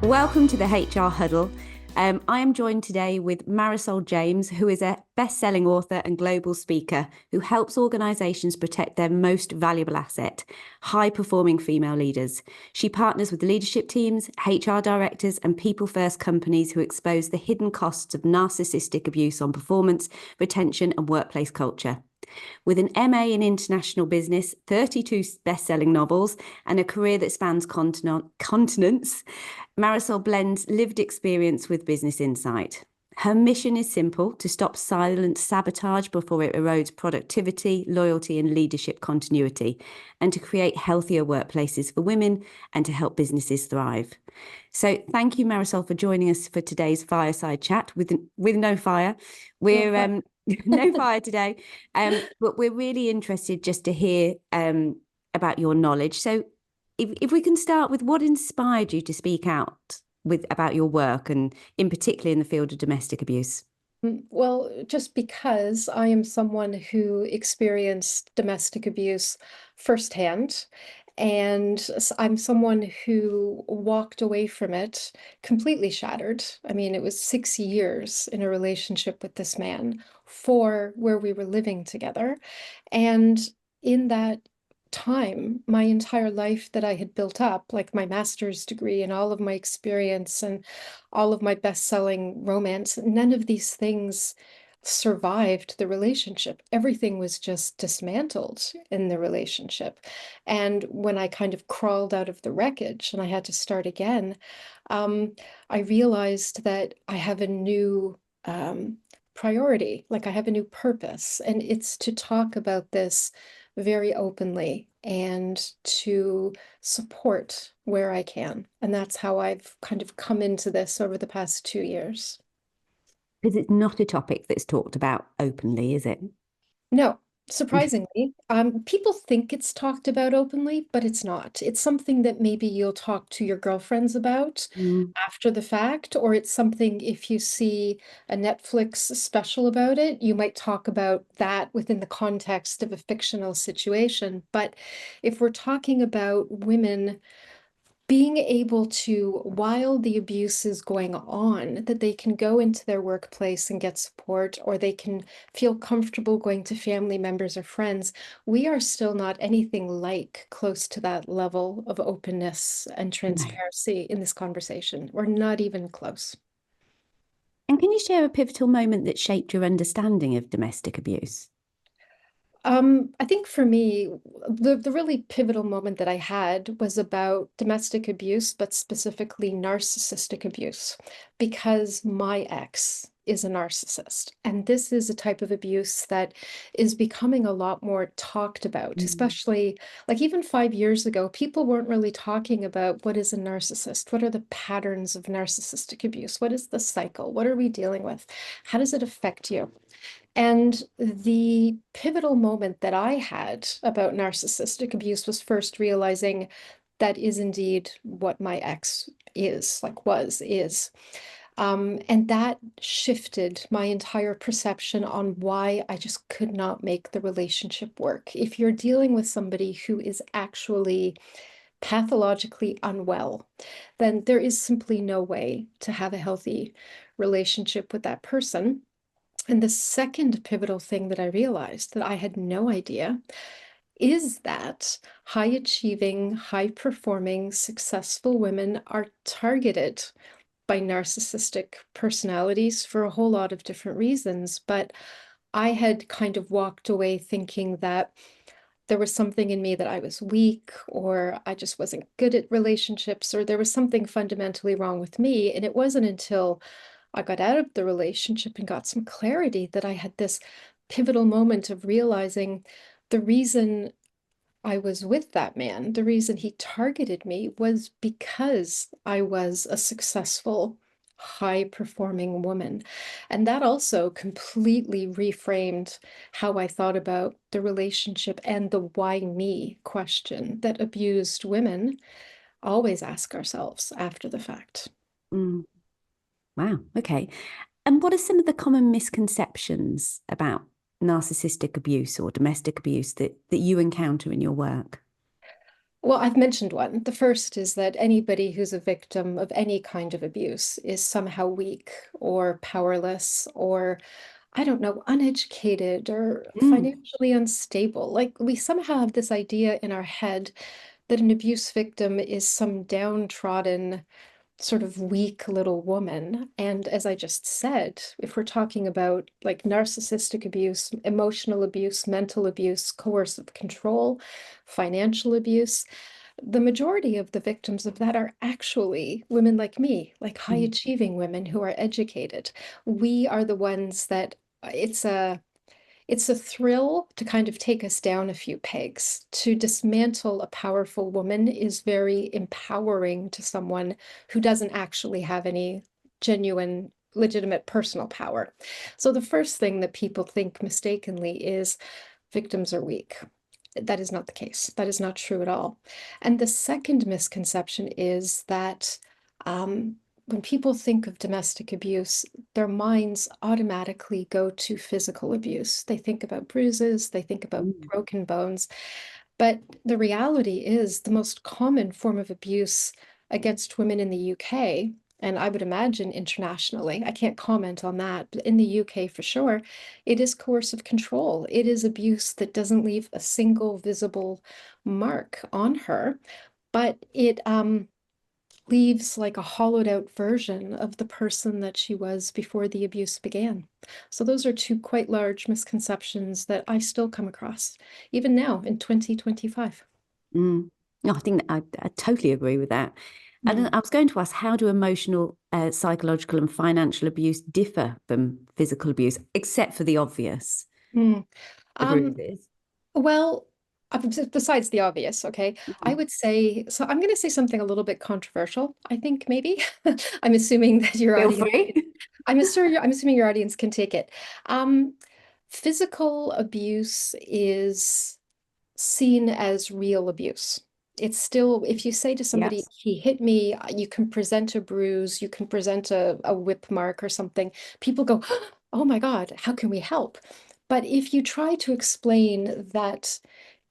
Welcome to the HR Huddle. I am joined today with Marysol James, who is a best-selling author and global speaker who helps organisations protect their most valuable asset, high-performing female leaders. She partners with leadership teams, HR directors and people-first companies who expose the hidden costs of narcissistic abuse on performance, retention and workplace culture. With an MA in international business, 32 best-selling novels, and a career that spans continents, Marysol blends lived experience with business insight. Her mission is simple: to stop silent sabotage before it erodes productivity, loyalty, and leadership continuity, and to create healthier workplaces for women and to help businesses thrive. So thank you, Marysol, for joining us for today's fireside chat with no fire. We're no fire today, but we're really interested just to hear about your knowledge. So if we can start with what inspired you to speak out about your work, and in particular in the field of domestic abuse. Well, just because I am someone who experienced domestic abuse firsthand, and I'm someone who walked away from it completely shattered. I mean, it was 6 years in a relationship with this man, 4 where we were living together. And in that time, my entire life that I had built up, like my master's degree and all of my experience and all of my best-selling romance, none of these things survived the relationship. Everything was just dismantled in the relationship. And when I kind of crawled out of the wreckage and I had to start again, I realized that I have a new priority, like I have a new purpose, and it's to talk about this very openly and to support where I can. And that's how I've kind of come into this over the past 2 years. Because it's not a topic that's talked about openly, is it? No, surprisingly, people think it's talked about openly, but it's not. It's something that maybe you'll talk to your girlfriends about after the fact, or it's something if you see a Netflix special about it, you might talk about that within the context of a fictional situation. But if we're talking about women being able to, while the abuse is going on, that they can go into their workplace and get support, or they can feel comfortable going to family members or friends, we are still not anything like close to that level of openness and transparency in this conversation. We're not even close. And can you share a pivotal moment that shaped your understanding of domestic abuse? I think for me, the really pivotal moment that I had was about domestic abuse, but specifically narcissistic abuse, because my ex is a narcissist. And this is a type of abuse that is becoming a lot more talked about, especially like even 5 years ago, people weren't really talking about what is a narcissist, what are the patterns of narcissistic abuse, what is the cycle, what are we dealing with, how does it affect you? And the pivotal moment that I had about narcissistic abuse was first realizing that is indeed what my ex is, like is. And that shifted my entire perception on why I just could not make the relationship work. If you're dealing with somebody who is actually pathologically unwell, then there is simply no way to have a healthy relationship with that person. And the second pivotal thing that I realized that I had no idea is that high achieving, high performing, successful women are targeted by narcissistic personalities for a whole lot of different reasons. But I had kind of walked away thinking that there was something in me that I was weak, or I just wasn't good at relationships, or there was something fundamentally wrong with me. And it wasn't until I got out of the relationship and got some clarity that I had this pivotal moment of realizing the reason I was with that man, the reason he targeted me was because I was a successful, high-performing woman. And that also completely reframed how I thought about the relationship and the why me question that abused women always ask ourselves after the fact. Mm. Wow. Okay. And what are some of the common misconceptions about narcissistic abuse or domestic abuse that you encounter in your work? Well, I've mentioned one. The first is that anybody who's a victim of any kind of abuse is somehow weak or powerless or, I don't know, uneducated or Mm, financially unstable. Like we somehow have this idea in our head that an abuse victim is some downtrodden, sort of weak little woman. And as I just said, if we're talking about like narcissistic abuse, emotional abuse, mental abuse, coercive control, financial abuse, the majority of the victims of that are actually women like me, like high mm, achieving women who are educated. We are the ones that it's a it's a thrill to kind of take us down a few pegs. To dismantle a powerful woman is very empowering to someone who doesn't actually have any genuine, legitimate personal power. So the first thing that people think mistakenly is victims are weak. That is not the case. That is not true at all. And the second misconception is that um, when people think of domestic abuse, their minds automatically go to physical abuse. They think about bruises, they think about mm, broken bones. But the reality is the most common form of abuse against women in the UK, and I would imagine internationally, I can't comment on that, but in the UK for sure, it is coercive control. It is abuse that doesn't leave a single visible mark on her, but it leaves like a hollowed out version of the person that she was before the abuse began. So those are two quite large misconceptions that I still come across, even now in 2025. mm. No, I think that I totally agree with that. And then Mm, I was going to ask, how do emotional, psychological, and financial abuse differ from physical abuse, except for the obvious, mm. the Um, bruises? well, besides the obvious, okay, I Mm. would say, so I'm going to say something a little bit controversial, I think maybe. I'm assuming that your Feel audience, free. I'm assuming your audience can take it. Um, Physical abuse is seen as real abuse. It's still, if you say to somebody, Yes. he hit me, you can present a bruise, you can present a whip mark or something. People go, oh my God, how can we help? But if you try to explain that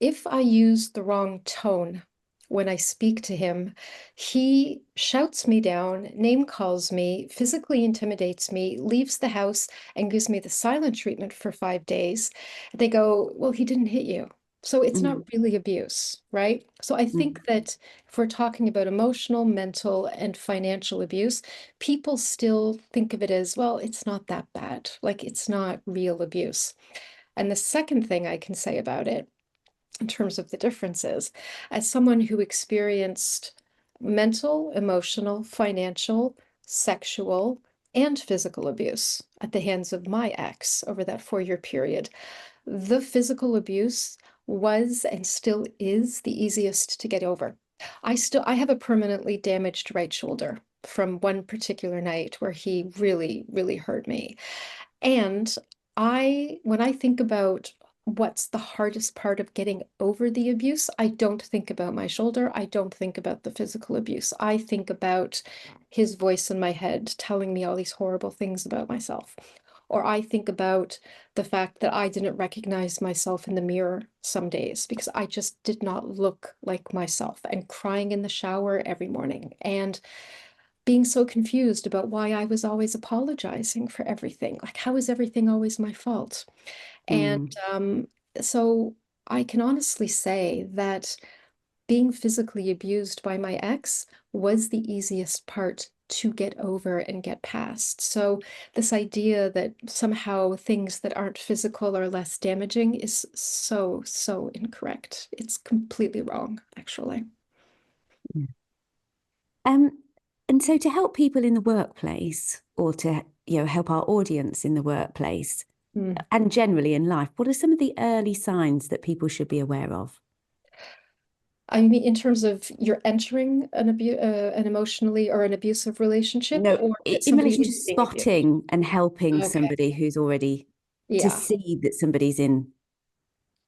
if I use the wrong tone when I speak to him, he shouts me down, name calls me, physically intimidates me, leaves the house, and gives me the silent treatment for 5 days. They go, well, he didn't hit you. So it's not Mm, really abuse, right? So I mm, think that if we're talking about emotional, mental, and financial abuse, people still think of it as, well, it's not that bad. Like it's not real abuse. And the second thing I can say about it, in terms of the differences, as someone who experienced mental, emotional, financial, sexual, and physical abuse at the hands of my ex over that 4 year period, the physical abuse was and still is the easiest to get over. I have a permanently damaged right shoulder from one particular night where he really, really hurt me. And when I think about what's the hardest part of getting over the abuse, I don't think about my shoulder. I don't think about the physical abuse. I think about his voice in my head telling me all these horrible things about myself. Or I think about the fact that I didn't recognize myself in the mirror some days because I just did not look like myself, and crying in the shower every morning and being so confused about why I was always apologizing for everything. Like, how is everything always my fault? And mm, so I can honestly say that being physically abused by my ex was the easiest part to get over and get past. So this idea that somehow things that aren't physical are less damaging is so, so incorrect. It's completely wrong, actually. yeah. Um, and so to help people in the workplace, or to, help our audience in the workplace Mm. and generally in life, what are some of the early signs that people should be aware of? I mean, in terms of you're entering an emotionally or an abusive relationship, No, or that in somebody relation to is being abused. spotting and helping Okay. somebody who's already, to Yeah. see that somebody's in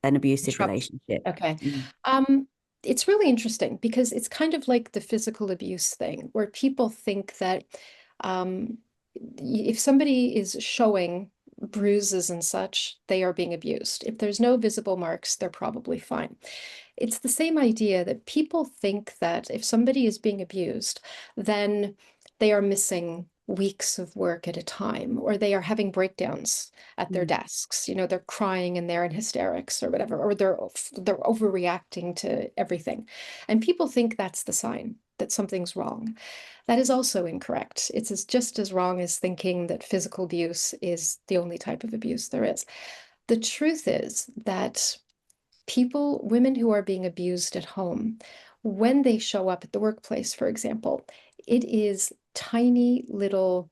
an abusive Trouble. relationship. Okay. Mm. Um, it's really interesting because it's kind of like the physical abuse thing, where people think that um, if somebody is showing bruises and such, they are being abused. If there's no visible marks, they're probably fine. It's the same idea that people think that if somebody is being abused, then they are missing weeks of work at a time, or they are having breakdowns at their Mm. desks. You know, they're crying and they're in hysterics or whatever, or they're overreacting to everything. And people think that's the sign that something's wrong. That is also incorrect. Just as wrong as thinking that physical abuse is the only type of abuse there is. The truth is that women who are being abused at home, when they show up at the workplace, for example, it is tiny little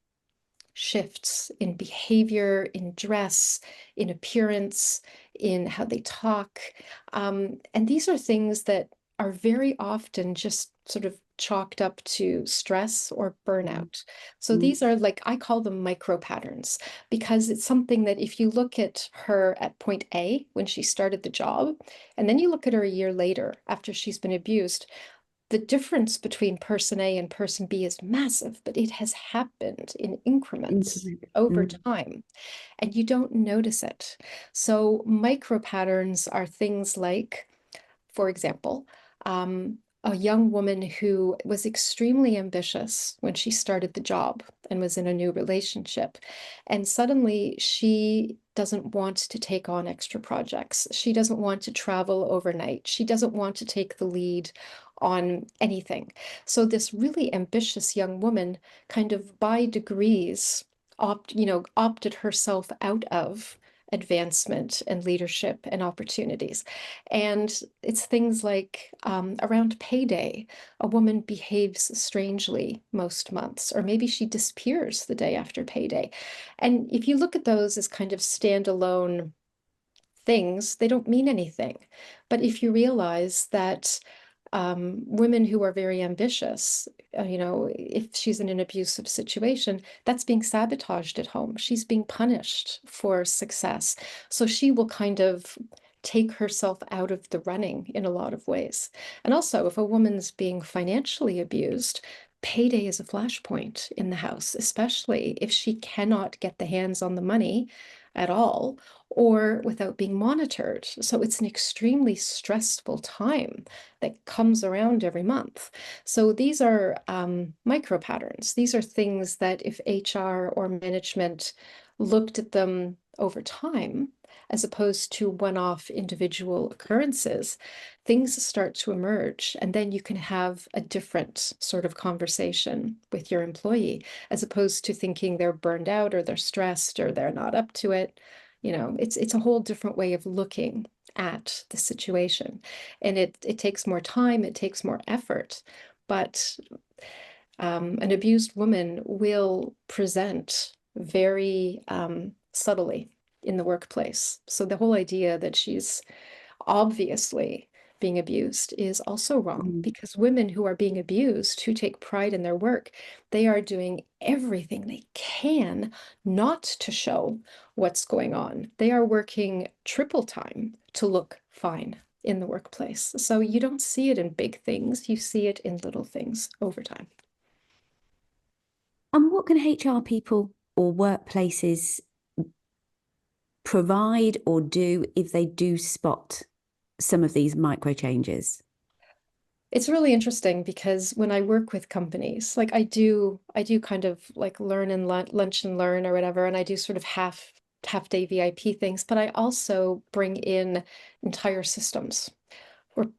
shifts in behavior, in dress, in appearance, in how they talk. And these are things that are very often just sort of chalked up to stress or Mm. burnout. So Mm. these are, like, I call them micro patterns, because it's something that if you look at her at point A when she started the job, and then you look at her a year later after she's been abused, the difference between person A and person B is massive, but it has happened in increments Increment. over Mm. time, and you don't notice it. So micro patterns are things like, for example, a young woman who was extremely ambitious when she started the job and was in a new relationship. And suddenly she doesn't want to take on extra projects. She doesn't want to travel overnight. She doesn't want to take the lead on anything. So this really ambitious young woman kind of by degrees opted herself out of advancement and leadership and opportunities. And it's things like around payday, a woman behaves strangely most months, or maybe she disappears the day after payday. And if you look at those as kind of standalone things, they don't mean anything. But if you realize that women who are very ambitious, if she's in an abusive situation, that's being sabotaged at home. She's being punished for success. So she will kind of take herself out of the running in a lot of ways. And also, if a woman's being financially abused, payday is a flashpoint in the house, especially if she cannot get the hands on the money at all or without being monitored. So it's an extremely stressful time that comes around every month. So these are micro patterns. These are things that if HR or management looked at them over time, as opposed to one-off individual occurrences, things start to emerge. And then you can have a different sort of conversation with your employee, as opposed to thinking they're burned out or they're stressed or they're not up to it. It's a whole different way of looking at the situation. And it takes more time, it takes more effort, but an abused woman will present very subtly in the workplace. So the whole idea that she's obviously being abused is also wrong, Mm. because women who are being abused, who take pride in their work, they are doing everything they can not to show what's going on. They are working triple time to look fine in the workplace. So you don't see it in big things, you see it in little things over time. And what can HR people or workplaces provide or do if they do spot some of these micro changes? It's really interesting because when I work with companies, like I do kind of like learn and lunch and learn or whatever, and I do sort of half day VIP things, but I also bring in entire systems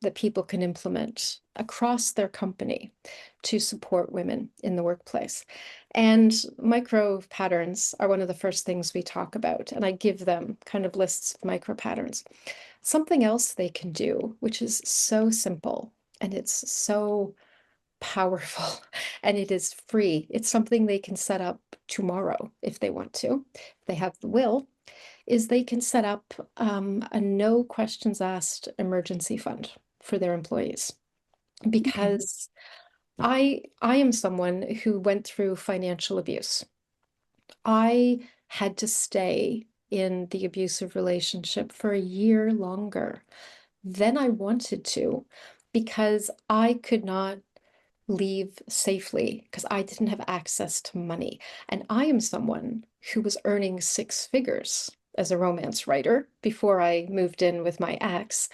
that people can implement across their company to support women in the workplace. And micro patterns are one of the first things we talk about, and I give them kind of lists of micro patterns. Something else they can do, which is so simple and it's so powerful and it is free. It's something they can set up tomorrow if they want to, if they have the will, is they can set up a no questions asked emergency fund for their employees. Okay. Because I am someone who went through financial abuse. I had to stay in the abusive relationship for a year longer than I wanted to, because I could not leave safely because I didn't have access to money. And I am someone who was earning six figures as a romance writer before I moved in with my ex.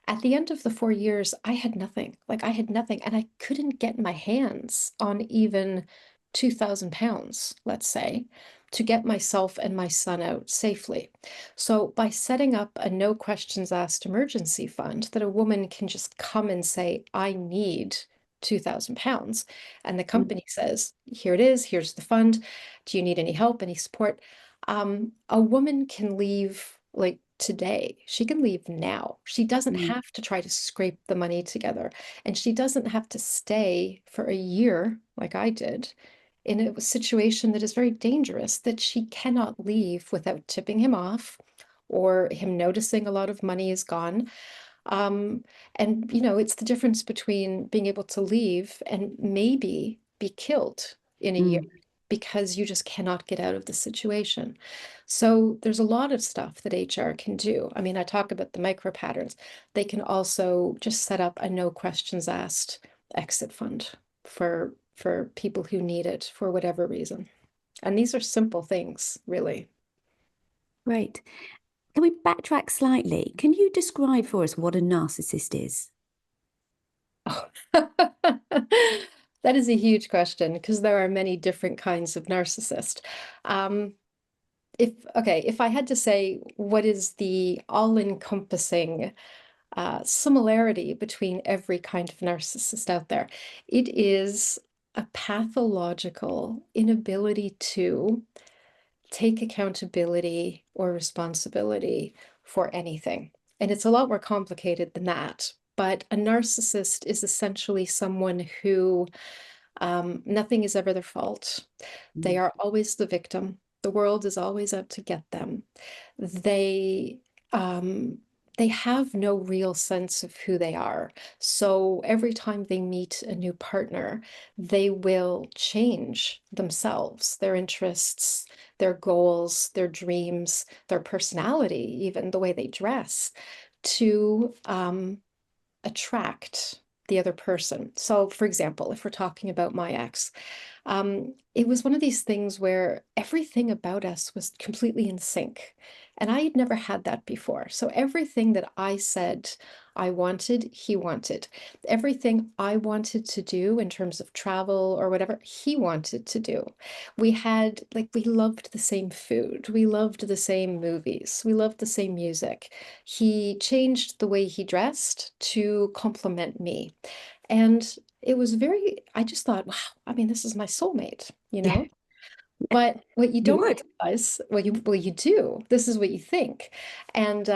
At the end of the 4 years, I had nothing. Like I had nothing, and I couldn't get my hands on even £2,000, let's say, to get myself and my son out safely. So by setting up a no questions asked emergency fund that a woman can just come and say, I need £2,000, and the Mm, company says, here it is, here's the fund. Do you need any help, any support? A woman can leave like today. She can leave now. She doesn't mm, have to try to scrape the money together. And she doesn't have to stay for a year like I did in a situation that is very dangerous that she cannot leave without tipping him off or him noticing a lot of money is gone. Um, and it's the difference between being able to leave and maybe be killed in a year mm. because you just cannot get out of the situation. So there's a lot of stuff that HR can do. I mean, I talk about the micro patterns. They can also just set up a no questions asked exit fund for people who need it for whatever reason. And these are simple things, really. Great. Can we backtrack slightly? Can you describe for us what a narcissist is? Oh. That is a huge question because there are many different kinds of narcissist. Um, if I had to say what is the all-encompassing similarity between every kind of narcissist out there, it is a pathological inability to take accountability or responsibility for anything. And it's a lot more complicated than that. But a narcissist is essentially someone who nothing is ever their fault. They Mm, are always the victim. The world is always out to get them. They um, they have no real sense of who they are. So every time they meet a new partner, they will change themselves, their interests, their goals, their dreams, their personality, even the way they dress, to attract the other person. So, for example, if we're talking about my ex, it was one of these things where everything about us was completely in sync. And I had never had that before. So everything that I said I wanted, he wanted. Everything I wanted to do in terms of travel or whatever, he wanted to do. We loved the same food. We loved the same movies. We loved the same music. He changed the way he dressed to complement me. And I just thought, wow, I mean, this is my soulmate, you yeah, know? But what you you don't would. realize, well, you do. This is what you think. And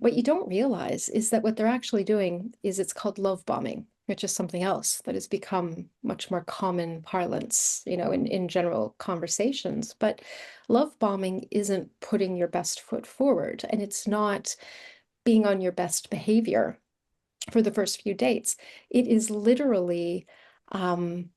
what you don't realize is that what they're actually doing is it's called love bombing, which is something else that has become much more common parlance, in general conversations. But love bombing isn't putting your best foot forward, and it's not being on your best behavior for the first few dates. It is literally um,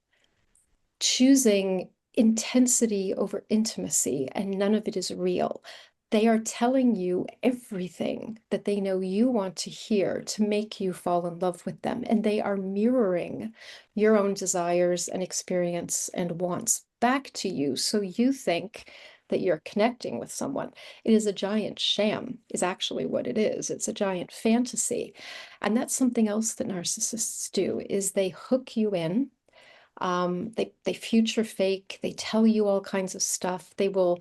choosing intensity over intimacy, and none of it is real. They are telling you everything that they know you want to hear to make you fall in love with them. And they are mirroring your own desires and experience and wants back to you. So you think that you're connecting with someone. It is a giant sham, is actually what it is. It's a giant fantasy. And that's something else that narcissists do is they hook you in. They future fake, they tell you all kinds of stuff. They will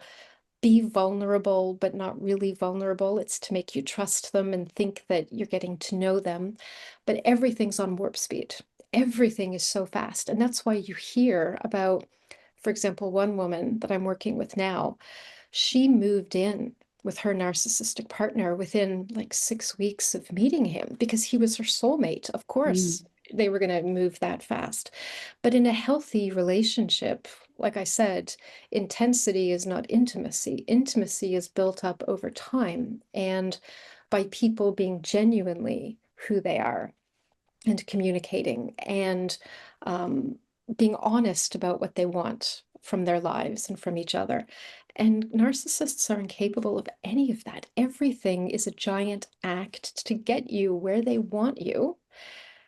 be vulnerable, but not really vulnerable. It's to make you trust them and think that you're getting to know them. But everything's on warp speed. Everything is so fast. And that's why you hear about, for example, one woman that I'm working with now, she moved in with her narcissistic partner within like 6 weeks of meeting him because he was her soulmate. Of Mm, course, they were going to move that fast. But in a healthy relationship, like I said, intensity is not intimacy. Intimacy is built up over time and by people being genuinely who they are and communicating and um, being honest about what they want from their lives and from each other. And narcissists are incapable of any of that. Everything is a giant act to get you where they want you,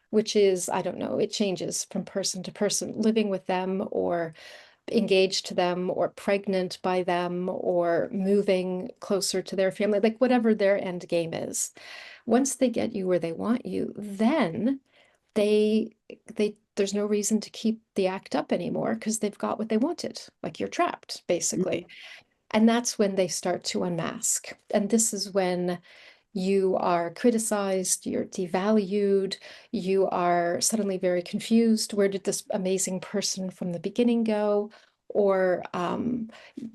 which is, I don't know, it changes from person to person, living with them or engaged to them or pregnant by them or moving closer to their family, like whatever their end game is. Once they get you where they want you, then they there's no reason to keep the act up anymore because they've got what they wanted. Like you're trapped, Mm. basically. And that's when they start to unmask. And this is when you are criticized, you're devalued, you are suddenly very confused. Where did this amazing person from the beginning go? Or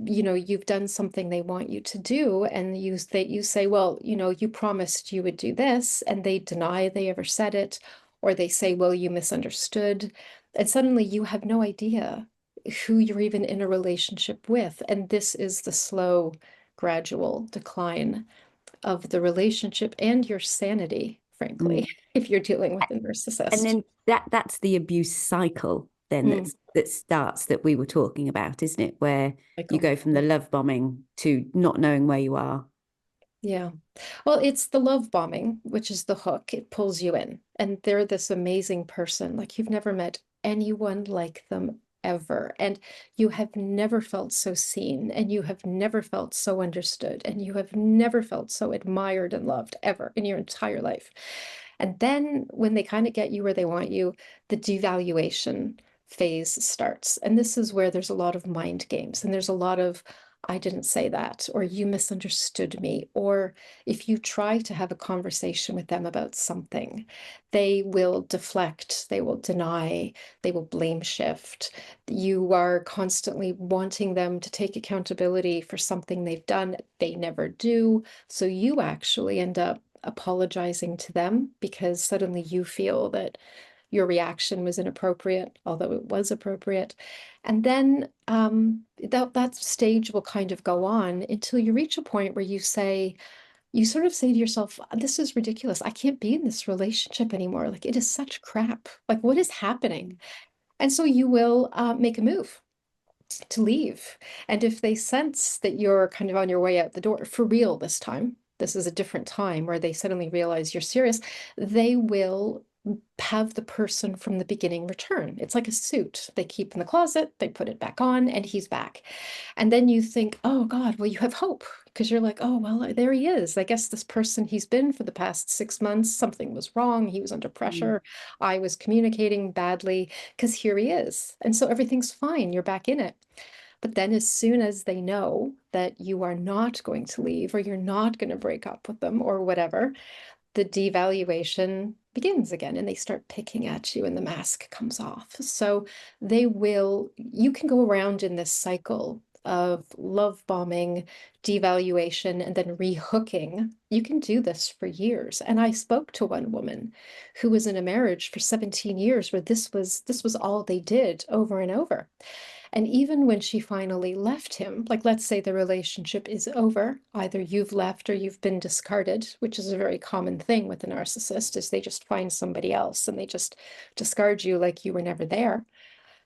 you've done something they want you to do, and you say, well, you promised you would do this, and they deny they ever said it, or they say, well, you misunderstood. And suddenly you have no idea who you're even in a relationship with. And this is the slow, gradual decline of the relationship and your sanity, frankly, Mm. if you're dealing with a And narcissist. then that's the abuse cycle then Mm, that starts that we were talking about, isn't it? Where you Michael. go from the love bombing to not knowing where you are. Yeah. Well, it's the love bombing, which is the hook. It pulls you in, and they're this amazing person. Like you've never met anyone like them ever. And you have never felt so seen, and you have never felt so understood, and you have never felt so admired and loved ever in your entire life. And then when they kind of get you where they want you, the devaluation phase starts. And this is where there's a lot of mind games, and there's a lot of I didn't say that, or you misunderstood me. Or if you try to have a conversation with them about something, they will deflect, they will deny, they will blame shift. You are constantly wanting them to take accountability for something they've done, they never do. So you actually end up apologizing to them because suddenly you feel that your reaction was inappropriate, although it was appropriate. And then that stage will kind of go on until you reach a point where you sort of say to yourself, this is ridiculous. I can't be in this relationship anymore. Like it is such crap. Like what is happening? And so you will make a move to leave. And if they sense that you're kind of on your way out the door for real this time, this is a different time where they suddenly realize you're serious, they will have the person from the beginning return. It's like a suit they keep in the closet, they put it back on, and he's back. And then you think, oh God, well, you have hope because you're like, oh, well, there he is. I guess this person he's been for the past 6 months, something was wrong. He was under Mm. pressure. I was communicating badly because here he is. And so everything's fine. You're back in it. But then, as soon as they know that you are not going to leave or you're not going to break up with them or whatever, the devaluation begins again and they start picking at you and the mask comes off. So you can go around in this cycle of love bombing, devaluation, and then rehooking. You can do this for years. And I spoke to one woman who was in a marriage for 17 years where this was all they did over and over. And even when she finally left him, like let's say the relationship is over, either you've left or you've been discarded, which is a very common thing with a narcissist, is they just find somebody else and they just discard you like you were never there.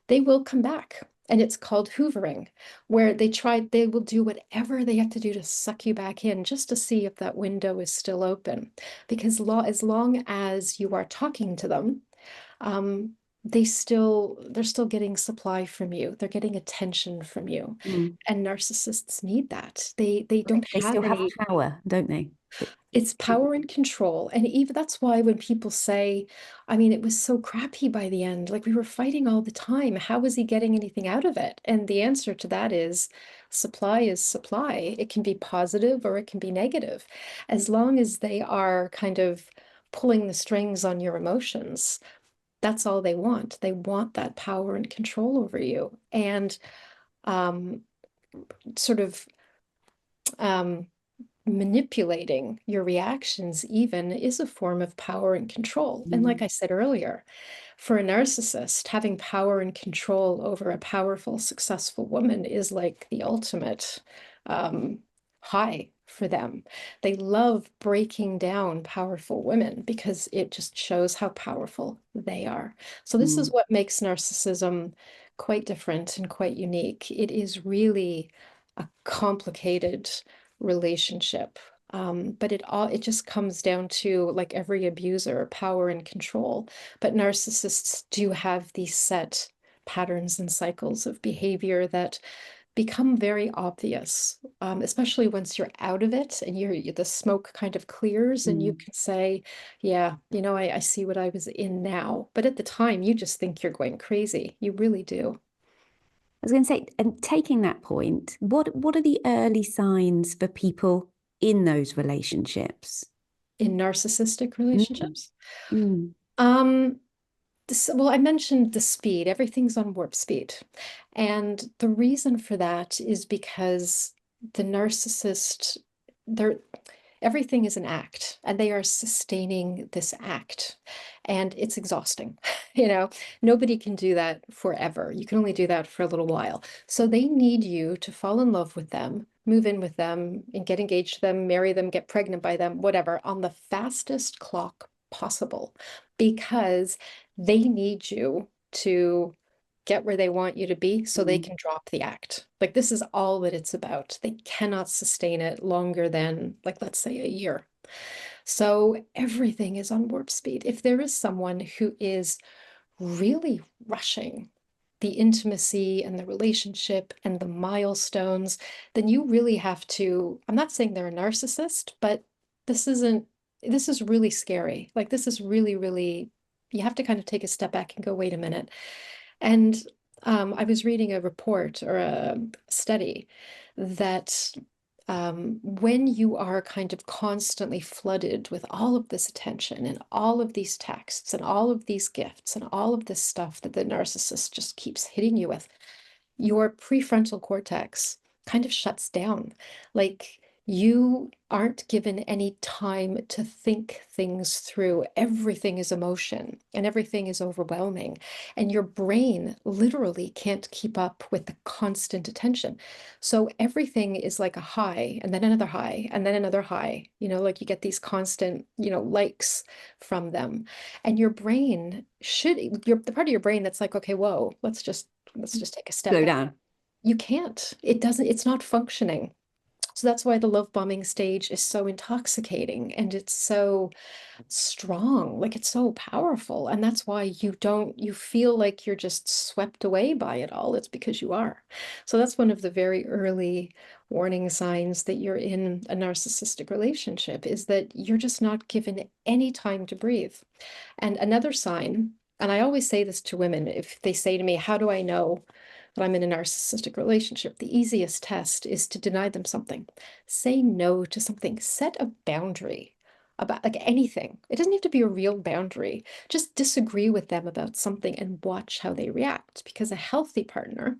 They will come back. And it's called hoovering, where they will do whatever they have to do to suck you back in just to see if that window is still open. Because as long as you are talking to them, um, they're still getting supply from you. They're getting attention from you. Mm. And narcissists need that. They don't They have still have any, power, don't they? it's power and control. And even that's why when people say, I mean, it was so crappy by the end, like we were fighting all the time. How was he getting anything out of it? And the answer to that is supply is supply. It can be positive or it can be negative. As long as they are kind of pulling the strings on your emotions, that's all they want. They want that power and control over you. And um, sort of um, manipulating your reactions, even, is a form of power and control. And Mm. like I said earlier, for a narcissist, having power and control over a powerful, successful woman is like the ultimate um, high for them. They love breaking down powerful women because it just shows how powerful they are. So this is Mm. what makes narcissism quite different and quite unique. It is really a complicated relationship. But it just comes down to, like every abuser, power and control. But narcissists do have these set patterns and cycles of behavior that become very obvious, especially once you're out of it and the smoke kind of clears and you Mm. can say, yeah, I see what I was in now. But at the time, you just think you're going crazy. You really do. I was going to say, and taking that point, what are the early signs for people in those relationships? In narcissistic Mm, relationships. mm, Um, well, I mentioned the speed. Everything's on warp speed. And the reason for that is because the narcissist, they're everything is an act and they are sustaining this act and it's exhausting. Nobody can do that forever. You can only do that for a little while. So they need you to fall in love with them, move in with them, and get engaged to them, marry them, get pregnant by them, whatever, on the fastest clock possible, because they need you to get where they want you to be so they mm, can drop the act. Like, this is all that it's about. They cannot sustain it longer than, like, let's say a year. So everything is on warp speed. If there is someone who is really rushing the intimacy and the relationship and the milestones, then you really have to, I'm not saying they're a narcissist, but this isn't, this is really scary. Like, this is really, really, you have to kind of take a step back and go, wait a minute. And I was reading a report or a study that when you are kind of constantly flooded with all of this attention and all of these texts and all of these gifts and all of this stuff that the narcissist just keeps hitting you with, your prefrontal cortex kind of shuts down. Like, you aren't given any time to think things through. Everything is emotion and everything is overwhelming. And your brain literally can't keep up with the constant attention. So everything is like a high and then another high and then another high. Like, you get these constant, likes from them. And your brain the part of your brain that's like, okay, whoa, let's just take a step slow back. down. You can't. It's not functioning. So that's why the love bombing stage is so intoxicating and it's so strong, like it's so powerful. And that's why you feel like you're just swept away by it all. It's because you are. So that's one of the very early warning signs that you're in a narcissistic relationship, is that you're just not given any time to breathe. And another sign, and I always say this to women, if they say to me, how do I know that I'm in a narcissistic relationship? The easiest test is to deny them something. Say no to something. Set a boundary about, like, anything. It doesn't have to be a real boundary. Just disagree with them about something and watch how they react. Because a healthy partner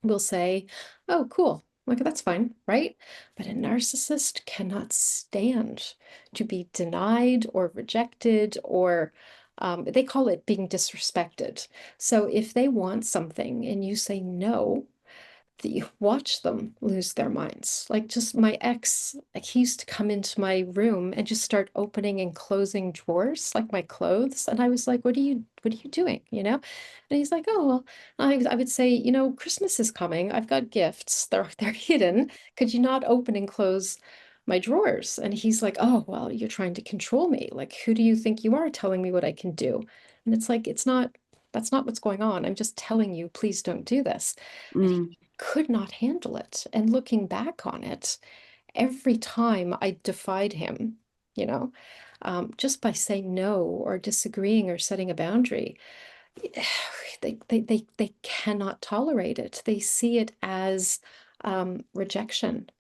will say, oh, cool. Like, that's fine, right? But a narcissist cannot stand to be denied or rejected, or they call it being disrespected. So if they want something and you say no, you watch them lose their minds. Like, just my ex, like, he used to come into my room and just start opening and closing drawers, like my clothes. And I was like, what are you doing? And he's like, oh, well, I would say, Christmas is coming. I've got gifts. They're hidden. Could you not open and close my drawers? And he's like, oh, well, you're trying to control me. Like, who do you think you are telling me what I can do? And it's like, that's not what's going on. I'm just telling you, please don't do this. And he Mm, could not handle it. And looking back on it, every time I defied him, you know, just by saying no or disagreeing or setting a boundary, they cannot tolerate it. They see it as rejection.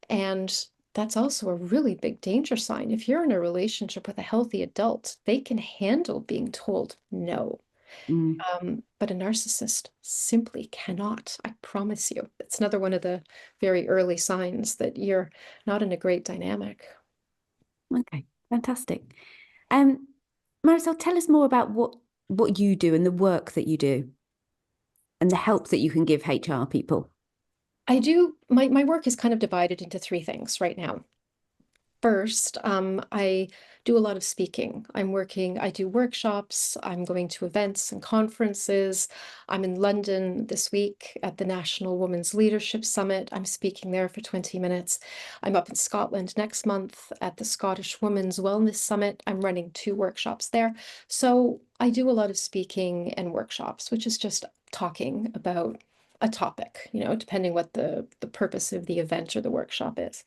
And that's also a really big danger sign. If you're in a relationship with a healthy adult, they can handle being told no. mm. But a narcissist simply cannot. I promise you. It's another one of the very early signs that you're not in a great dynamic. Okay, fantastic. Um, Marysol, tell us more about what you do and the work that you do and the help that you can give HR people. I do, my work is kind of divided into three things right now. First, I do a lot of speaking. I do workshops, I'm going to events and conferences. I'm in London this week at the National Women's Leadership Summit. I'm speaking there for 20 minutes. I'm up in Scotland next month at the Scottish Women's Wellness Summit. I'm running 2 workshops there. So I do a lot of speaking and workshops, which is just talking about a topic, depending what the purpose of the event or the workshop is.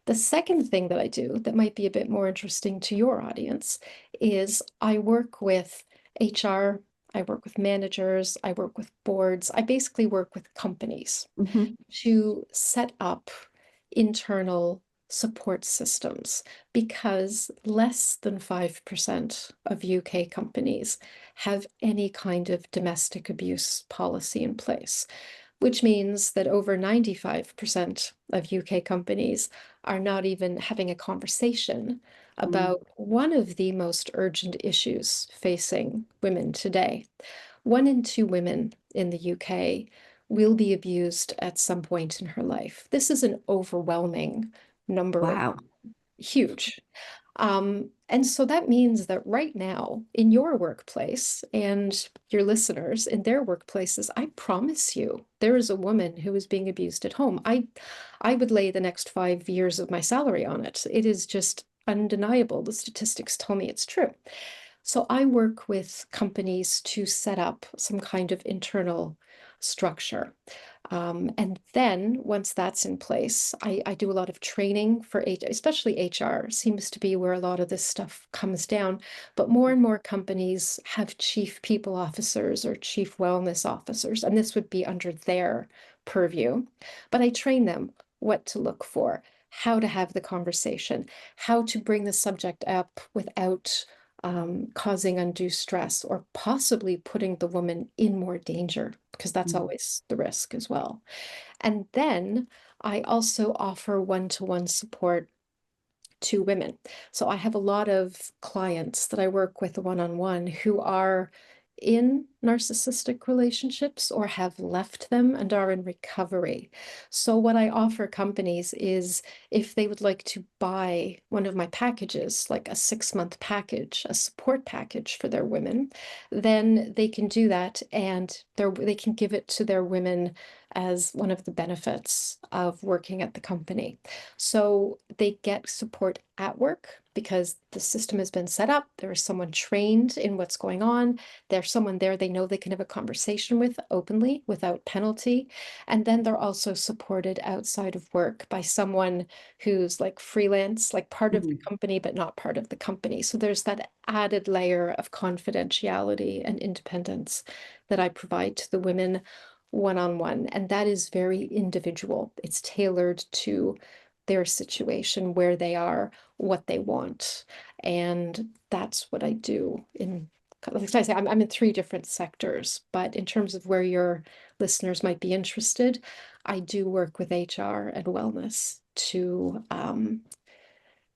The second thing that I do that might be a bit more interesting to your audience is I work with HR, I work with managers, I work with boards, I basically work with companies Mhm. to set up internal support systems because less than 5% of UK companies have any kind of domestic abuse policy in place, which means that over 95% of UK companies are not even having a conversation Mm. about one of the most urgent issues facing women today. 1 in 2 women in the UK will be abused at some point in her life. This is an overwhelming number of Wow. huge. And so that means that right now in your workplace and your listeners in their workplaces, I promise you, there is a woman who is being abused at home. I would lay the next 5 years of my salary on it. It is just undeniable. The statistics tell me it's true. So I work with companies to set up some kind of internal structure. And then once that's in place, I do a lot of training for especially HR seems to be where a lot of this stuff comes down. But more and more companies have chief people officers or chief wellness officers, and this would be under their purview. But I train them what to look for, how to have the conversation, how to bring the subject up without causing undue stress or possibly putting the woman in more danger, because that's Mm. always the risk as well. And then I also offer one-to-one support to women. So I have a lot of clients that I work with one-on-one who are in narcissistic relationships or have left them and are in recovery. So what I offer companies is if they would like to buy one of my packages, like a 6-month package, a support package for their women, then they can do that and they can give it to their women as one of the benefits of working at the company. So they get support at work because the system has been set up. There is someone trained in what's going on. There's someone there they know they can have a conversation with openly without penalty. And then they're also supported outside of work by someone who's like freelance, like part of the Mhm. company, but not part of the company. So there's that added layer of confidentiality and independence that I provide to the women one-on-one. And that is very individual. It's tailored to their situation, where they are, what they want. And that's what I do in, like I say, I'm in 3 different sectors, but in terms of where your listeners might be interested, I do work with HR and wellness to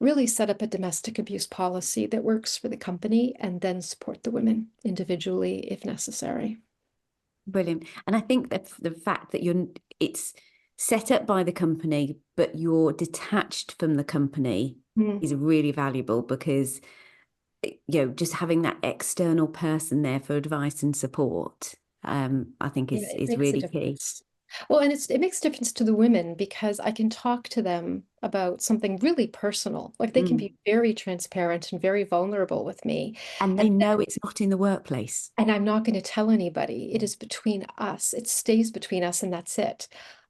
really set up a domestic abuse policy that works for the company and then support the women individually if necessary. Brilliant. And I think that the fact that it's set up by the company, but you're detached from the company Mm. is really valuable because, just having that external person there for advice and support, I think Yeah, is it is makes a really key. difference. Well, and it makes a difference to the women because I can talk to them about something really personal. Like they can Mm. be very transparent and very vulnerable with me. And they And know it's not in the workplace. I'm not going to tell anybody. It is between us. It stays between us, and that's it.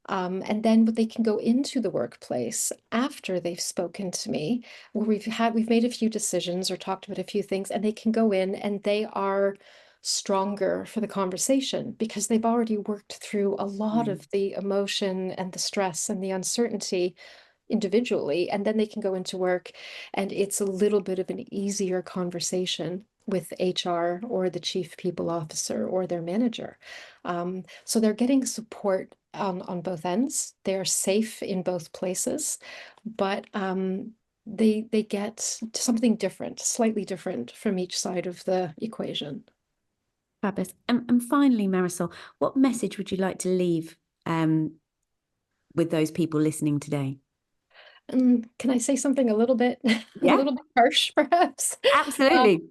And then they can go into the workplace after they've spoken to me, where we've made a few decisions or talked about a few things, and they can go in and they are stronger for the conversation because they've already worked through a lot Mm. of the emotion and the stress and the uncertainty individually, and then they can go into work and it's a little bit of an easier conversation with HR or the chief people officer or their manager. So they're getting support on both ends. They're safe in both places, but they get something different, slightly different from each side of the equation. Fabulous. And finally, Marisol, what message would you like to leave with those people listening today? Can I say something a little bit a Yeah, little bit harsh, perhaps? Um, absolutely.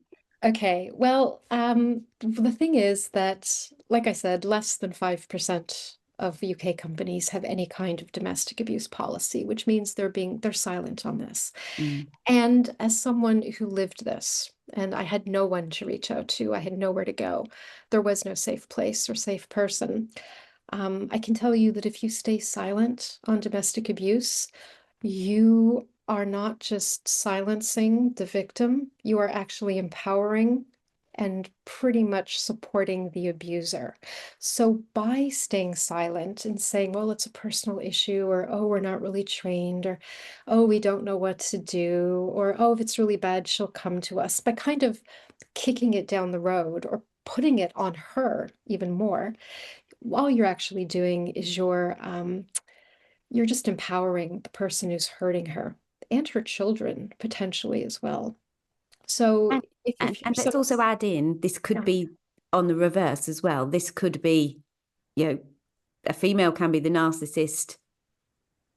Okay, well, the thing is that, like I said, less than 5% of UK companies have any kind of domestic abuse policy, which means they're silent on this. Mm. And as someone who lived this and I had no one to reach out to. I had nowhere to go. There was no safe place or safe person. I can tell you that if you stay silent on domestic abuse, you are not just silencing the victim, you are actually empowering and pretty much supporting the abuser. So by staying silent and saying, well, it's a personal issue, or, oh, we're not really trained, or, oh, we don't know what to do, or, oh, if it's really bad, she'll come to us, by kind of kicking it down the road or putting it on her even more, all you're actually doing is you're just empowering the person who's hurting her and her children potentially as well. So And, if you're and let's also add in, this could be on the reverse as well. This could be, a female can be the narcissist,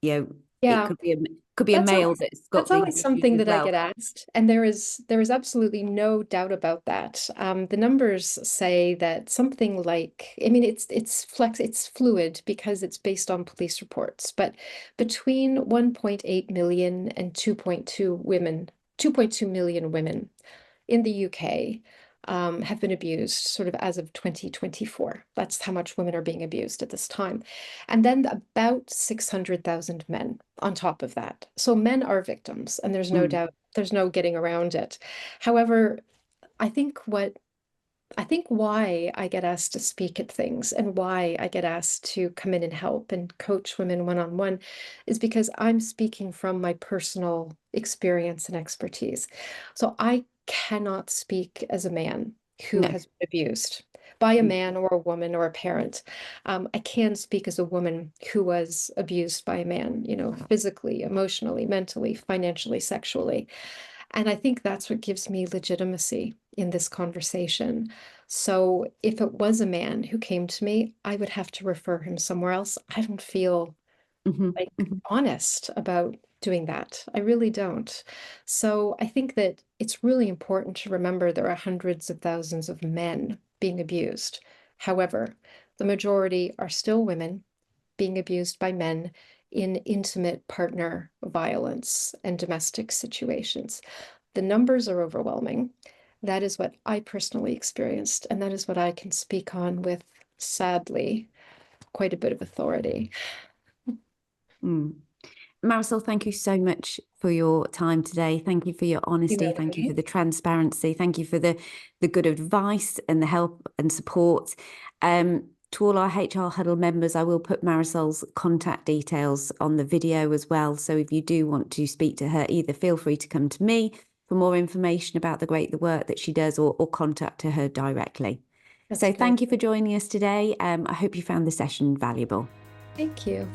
it yeah, could be a that's male that's got that's these always issues something as that I well. get asked, and there is absolutely no doubt about that. The numbers say that something like, I mean, it's fluid because it's based on police reports, but between 1.8 million and 2.2 million women in the UK have been abused sort of as of 2024. That's how much women are being abused at this time. And then about 600,000 men on top of that. So men are victims, and there's no doubt, there's no getting around it. However, I think why I get asked to speak at things and why I get asked to come in and help and coach women one-on-one is because I'm speaking from my personal experience and expertise. So I cannot speak as a man who No. has been abused by a Mm. man or a woman or a parent. I can speak as a woman who was abused by a man, physically, emotionally, mentally, financially, sexually. And I think that's what gives me legitimacy in this conversation. So if it was a man who came to me, I would have to refer him somewhere else. I don't feel Mhm, like mhm, honest about doing that. I really don't. So I think that it's really important to remember there are hundreds of thousands of men being abused. However, the majority are still women being abused by men in intimate partner violence and domestic situations. The numbers are overwhelming. That is what I personally experienced, and that is what I can speak on with, sadly, quite a bit of authority. mm. Marysol, thank you so much for your time today. Thank you for your honesty. Thank you for the transparency. Thank you for the good advice and the help and support. To all our HRHuddle members, I will put Marysol's contact details on the video as well. So if you do want to speak to her, either feel free to come to me for more information about the work that she does, or contact her directly. That's So good. thank you for joining us today. I hope you found the session valuable. Thank you.